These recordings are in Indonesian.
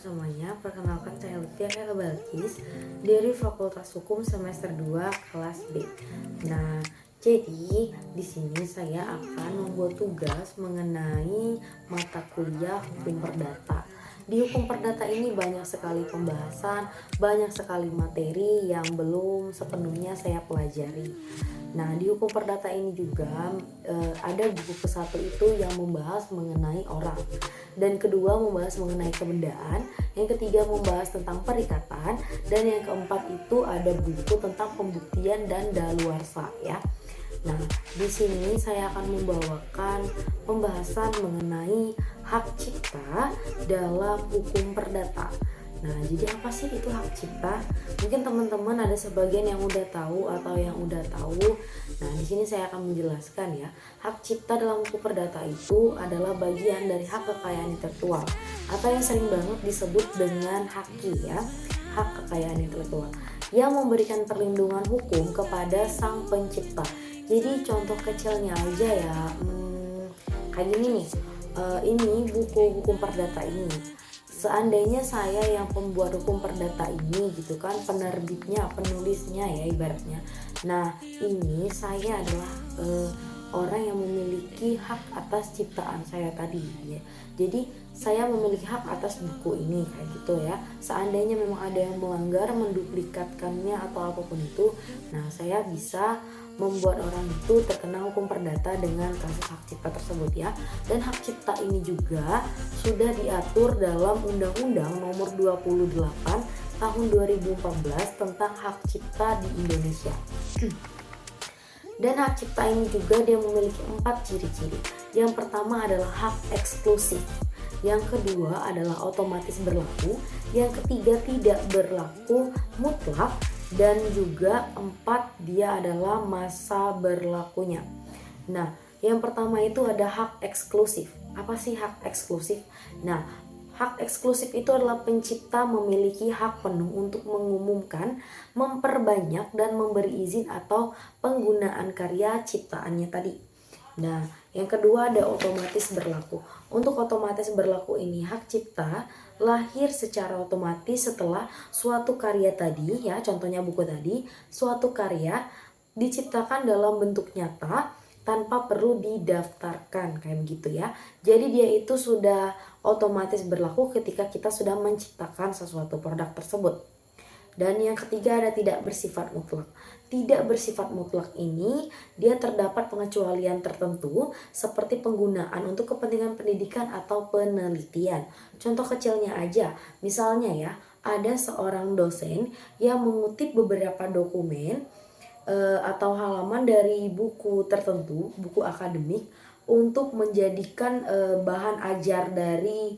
semuanya, perkenalkan saya Lutfi Akela Balkis dari Fakultas Hukum semester 2 kelas B. Nah, jadi di sini saya akan membuat tugas mengenai mata kuliah hukum perdata. Di hukum perdata ini banyak sekali pembahasan, banyak sekali materi yang belum sepenuhnya saya pelajari. Nah, di hukum perdata ini juga ada buku ke-1 itu yang membahas mengenai orang, dan kedua membahas mengenai kebendaan, yang ketiga membahas tentang perikatan, dan yang keempat itu ada buku tentang pembuktian dan daluarsa ya. Nah, di sini saya akan membawakan pembahasan mengenai hak cipta dalam hukum perdata. Nah, jadi apa sih itu hak cipta? Mungkin teman-teman ada sebagian yang udah tahu atau yang udah tahu. Nah, di sini saya akan menjelaskan ya. Hak cipta dalam hukum perdata itu adalah bagian dari hak kekayaan intelektual atau yang sering banget disebut dengan HAKI ya, hak kekayaan intelektual, yang memberikan perlindungan hukum kepada sang pencipta. Jadi contoh kecilnya aja ya, kayak gini nih. Ini buku hukum perdata ini. Seandainya saya yang pembuat hukum perdata ini gitu kan, penerbitnya, penulisnya ya ibaratnya. Nah, ini saya adalah orang yang memiliki hak atas ciptaan saya tadi ya. Jadi saya memiliki hak atas buku ini kayak gitu ya. Seandainya memang ada yang melanggar, menduplikatkannya atau apapun itu, nah saya bisa membuat orang itu terkena hukum perdata dengan kasus hak cipta tersebut ya. Dan hak cipta ini juga sudah diatur dalam Undang-Undang Nomor 28 Tahun 2014 tentang hak cipta di Indonesia. Dan hak cipta ini juga dia memiliki 4 ciri-ciri. Yang pertama adalah hak eksklusif. Yang kedua adalah otomatis berlaku. Yang ketiga tidak berlaku mutlak. Dan juga 4 dia adalah masa berlakunya. Nah, yang pertama itu ada hak eksklusif. Apa sih hak eksklusif? Nah, hak eksklusif itu adalah pencipta memiliki hak penuh untuk mengumumkan, memperbanyak, dan memberi izin atau penggunaan karya ciptaannya tadi. Nah, yang kedua ada otomatis berlaku. Untuk otomatis berlaku ini hak cipta lahir secara otomatis setelah suatu karya tadi ya, contohnya buku tadi, suatu karya diciptakan dalam bentuk nyata tanpa perlu didaftarkan kayak begitu ya. Jadi dia itu sudah otomatis berlaku ketika kita sudah menciptakan sesuatu produk tersebut. Dan yang ketiga ada tidak bersifat mutlak. Tidak bersifat mutlak ini dia terdapat pengecualian tertentu seperti penggunaan untuk kepentingan pendidikan atau penelitian. Contoh kecilnya aja, misalnya ya, ada seorang dosen yang mengutip beberapa dokumen atau halaman dari buku tertentu, buku akademik, untuk menjadikan bahan ajar dari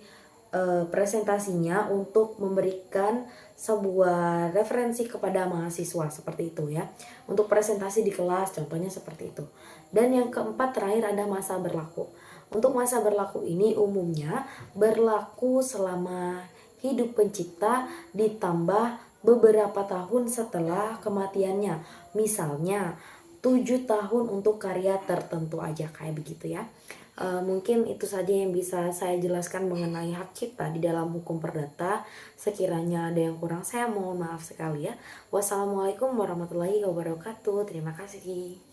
presentasinya untuk memberikan sebuah referensi kepada mahasiswa seperti itu ya, untuk presentasi di kelas contohnya seperti itu. Dan yang keempat terakhir ada masa berlaku. Untuk masa berlaku ini umumnya berlaku selama hidup pencipta ditambah beberapa tahun setelah kematiannya. Misalnya 7 tahun untuk karya tertentu aja kayak begitu ya. Mungkin itu saja yang bisa saya jelaskan mengenai hak cipta di dalam hukum perdata. Sekiranya ada yang kurang saya mohon maaf sekali ya. Wassalamualaikum warahmatullahi wabarakatuh. Terima kasih.